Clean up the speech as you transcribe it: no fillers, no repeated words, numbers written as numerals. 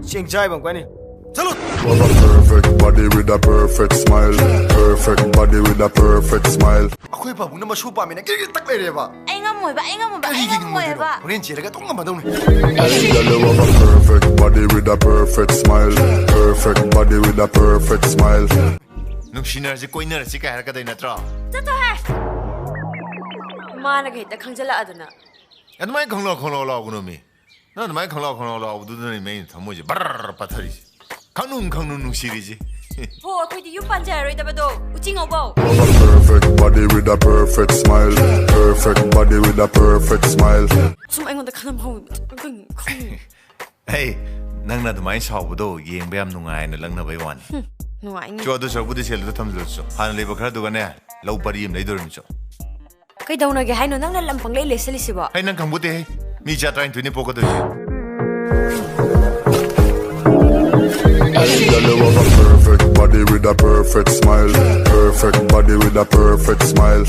Ching chai bang kwani. Chalo. Was a perfect body with a perfect smile. Perfect body with a perfect smile. Akoi ba bu na ma show pa me na kiri tak le re ba. Ai ngam moi ba, ai ngam ba, ai ngam moi ba. Horen che la ka tong ngam ba dong ni. Girl, you have a perfect body with a perfect smile. Perfect body with a perfect smile. ꯅꯨꯡꯁꯤꯅꯔꯁꯤ ꯀꯣꯏꯅꯔꯁꯤ ꯀꯥꯏ ꯍꯥꯏꯔꯛꯀꯗꯣꯏ ꯅꯠꯇ꯭ꯔꯣ? ꯆꯠꯇꯣ ꯍꯦ ꯃꯥꯅꯒ ꯍꯦꯛꯇ ꯈꯪꯖꯜꯂꯛꯑꯗꯅ ꯑꯗꯨꯃꯥꯏꯅ ꯈꯪꯂꯥꯎ ꯂꯥꯎꯒꯅꯣ ꯃꯤ ꯅꯪ ꯑꯗꯨꯃꯥꯏꯅ ꯈꯪꯂꯥꯎ ꯂꯥꯎꯕꯗꯨꯗꯅꯤ ꯃꯩꯅ ꯊꯝꯃꯣꯏꯁꯦ ꯕꯔꯔ ꯄꯠꯊꯔꯤꯁꯦ ꯈꯪꯅꯨꯡ ꯅꯨꯡꯁꯤꯔꯤꯁꯦ ꯍꯣ ꯑꯩꯈꯣꯏꯗꯤ ꯌꯨꯝ ꯄꯥꯟꯖꯔꯔꯣꯏꯗꯕꯗꯣ ꯎꯆꯤ ꯉꯧꯕꯧ Was a perfect body with a perfect smile. Perfect body with a perfect smile. ꯁꯨꯝ ꯑꯩꯉꯣꯟꯗ ꯈꯜꯂꯝꯍꯧ ꯍꯦ ꯅꯪꯅ ꯑꯗꯨꯃꯥꯏꯅ ꯁꯥꯎꯕꯗꯣ ꯌꯦꯡꯕ ꯌꯥꯝ ꯅꯨꯡꯉꯥꯏꯅ ꯂꯪꯅꯕꯩ ꯋꯥꯅꯤ ꯅꯨꯡꯉꯥꯏꯅꯤ ꯆꯣ ꯑꯗꯨ ꯁꯔꯨꯛꯄꯨꯗꯤ ꯁꯦꯜꯗꯨꯗ ꯊꯝꯖꯤꯜꯂꯁꯨ ꯍꯥꯟꯅ ꯂꯩꯕ ꯈꯔꯗꯨꯒꯅꯦ ꯂꯧ ꯄꯔꯤ ꯑꯃ ꯂꯩꯗꯣꯔꯤꯃꯤꯆꯣ ꯀꯩꯗꯧꯅꯒꯦ ꯍꯥꯏꯅꯣ ꯅꯪꯅ ꯂꯝ ꯄꯪꯂꯩ ꯂꯩꯁꯜꯂꯤꯁꯤꯕꯣ ꯍꯩ ꯅꯪ ꯈꯪꯕꯨꯗꯦꯍꯦ ꯃꯤ ꯆꯥ 22ꯅꯤ ꯄꯣꯛꯀꯗꯣꯏꯁꯦ Girl, you have a perfect body with a perfect smile. Perfect body with a perfect smile.